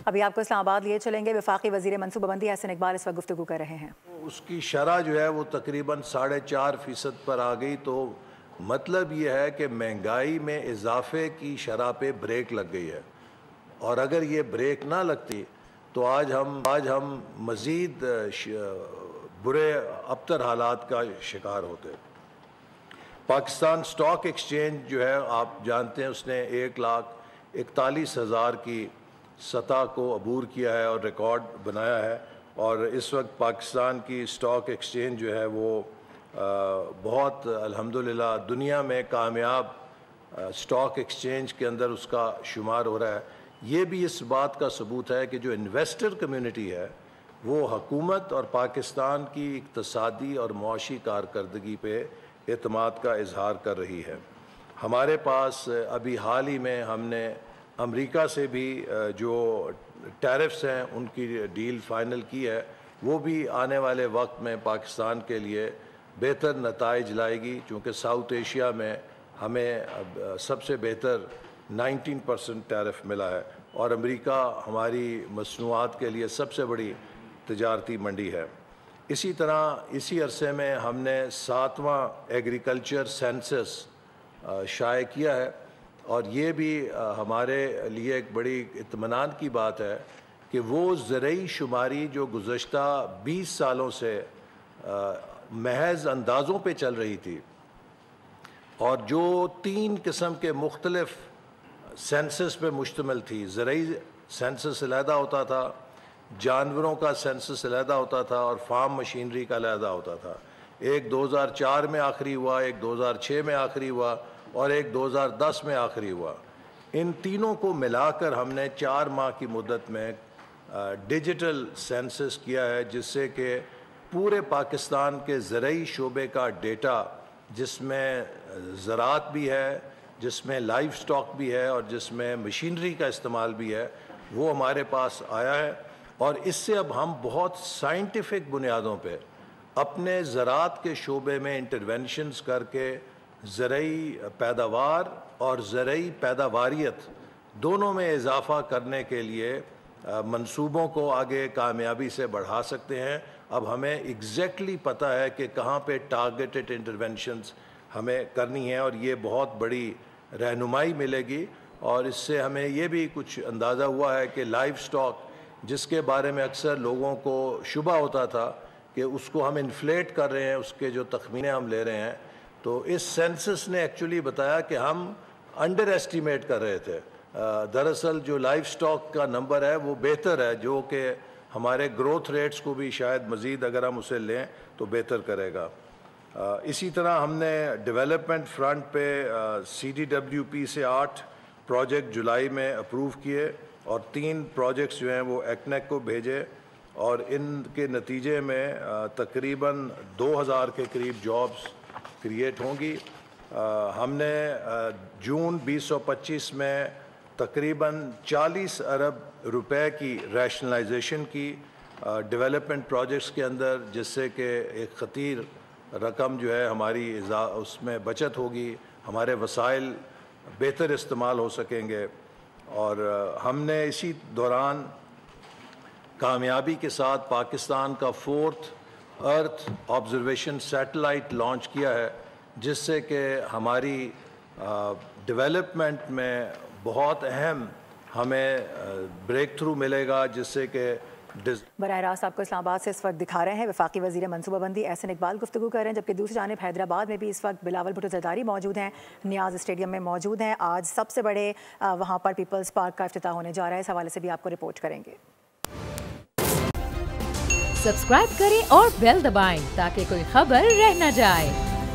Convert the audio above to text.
ابھی آپ کو اسلام آباد لیے چلیں گے. وفاقی وزیر منصوبہ بندی احسن اقبال اس وقت گفتگو کر رہے ہیں. اس کی شرح جو ہے وہ تقریباً 4.5% پر آ گئی. تو مطلب یہ ہے کہ مہنگائی میں اضافے کی شرح پہ بریک لگ گئی ہے, اور اگر یہ بریک نہ لگتی تو آج ہم مزید برے ابتر حالات کا شکار ہوتے. پاکستان سٹاک ایکسچینج جو ہے آپ جانتے ہیں اس نے 1,41,000 کی سطح کو عبور کیا ہے اور ریکارڈ بنایا ہے, اور اس وقت پاکستان کی سٹاک ایکسچینج جو ہے وہ بہت الحمدللہ دنیا میں کامیاب سٹاک ایکسچینج کے اندر اس کا شمار ہو رہا ہے. یہ بھی اس بات کا ثبوت ہے کہ جو انویسٹر کمیونٹی ہے وہ حکومت اور پاکستان کی اقتصادی اور معاشی کارکردگی پہ اعتماد کا اظہار کر رہی ہے. ہمارے پاس ابھی حال ہی میں ہم نے امریکہ سے بھی جو ٹیرفز ہیں ان کی ڈیل فائنل کی ہے, وہ بھی آنے والے وقت میں پاکستان کے لیے بہتر نتائج لائے گی, چونکہ ساؤتھ ایشیا میں ہمیں سب سے بہتر 19% ٹیرف ملا ہے, اور امریکہ ہماری مصنوعات کے لیے سب سے بڑی تجارتی منڈی ہے. اسی طرح اسی عرصے میں ہم نے 7واں ایگریکلچر سینسس شائع کیا ہے, اور یہ بھی ہمارے لیے ایک بڑی اطمینان کی بات ہے کہ وہ زرعی شماری جو گزشتہ 20 سالوں سے محض اندازوں پہ چل رہی تھی, اور جو 3 قسم کے مختلف سینسس پہ مشتمل تھی. زرعی سینسس علیحدہ ہوتا تھا, جانوروں کا سینسس علیحدہ ہوتا تھا, اور فارم مشینری کا علیحدہ ہوتا تھا. ایک 2004 میں آخری ہوا, ایک 2006 میں آخری ہوا, اور ایک 2010 میں آخری ہوا. ان تینوں کو ملا کر ہم نے 4 ماہ کی مدت میں ڈیجیٹل سینسس کیا ہے, جس سے کہ پورے پاکستان کے زرعی شعبے کا ڈیٹا, جس میں زراعت بھی ہے, جس میں لائف سٹاک بھی ہے, اور جس میں مشینری کا استعمال بھی ہے, وہ ہمارے پاس آیا ہے. اور اس سے اب ہم بہت سائنٹیفک بنیادوں پہ اپنے زراعت کے شعبے میں انٹرونشنز کر کے زرعی پیداوار اور زرعی پیداواریت دونوں میں اضافہ کرنے کے لیے منصوبوں کو آگے کامیابی سے بڑھا سکتے ہیں. اب ہمیں ایگزیکٹلی پتہ ہے کہ کہاں پہ ٹارگیٹڈ انٹرونشنز ہمیں کرنی ہیں, اور یہ بہت بڑی رہنمائی ملے گی. اور اس سے ہمیں یہ بھی کچھ اندازہ ہوا ہے کہ لائف سٹاک, جس کے بارے میں اکثر لوگوں کو شبہ ہوتا تھا کہ اس کو ہم انفلیٹ کر رہے ہیں, اس کے جو تخمینے ہم لے رہے ہیں, تو اس سینسس نے ایکچولی بتایا کہ ہم انڈر ایسٹیمیٹ کر رہے تھے. دراصل جو لائف سٹاک کا نمبر ہے وہ بہتر ہے, جو کہ ہمارے گروتھ ریٹس کو بھی شاید مزید اگر ہم اسے لیں تو بہتر کرے گا. اسی طرح ہم نے ڈیولپمنٹ فرنٹ پہ CDWP سے 8 پروجیکٹ جولائی میں اپروو کیے, اور 3 پروجیکٹس جو ہیں وہ ایکنیک کو بھیجے, اور ان کے نتیجے میں تقریباً 2000 کے قریب جابس کریٹ ہوں گی. ہم نے جون 2025 میں تقریباً 40 ارب روپے کی ریشنلائزیشن کی ڈیولپمنٹ پروجیکٹس کے اندر, جس سے کہ ایک خطیر رقم جو ہے ہماری اس میں بچت ہوگی, ہمارے وسائل بہتر استعمال ہو سکیں گے. اور ہم نے اسی دوران کامیابی کے ساتھ پاکستان کا 4تھ ارتھ آبزرویشن سیٹلائٹ لانچ کیا ہے, جس سے کہ ہماری ڈیولپمنٹ میں بہت اہم ہمیں بریک تھرو ملے گا, جس سے کہ براہ راست آپ کو اسلام آباد سے اس وقت دکھا رہے ہیں وفاقی وزیر منصوبہ بندی احسن اقبال گفتگو کر رہے ہیں, جبکہ دوسری جانب حیدرآباد میں بھی اس وقت بلاول بھٹو زرداری موجود ہیں, نیاز اسٹیڈیم میں موجود ہیں. آج سب سے بڑے وہاں پر پیپلز پارک کا افتتاح ہونے جا رہا ہے, اس حوالے سے بھی آپ کو رپورٹ کریں گے. سبسکرائب کریں اور بیل دبائیں تاکہ کوئی خبر رہ نہ جائے.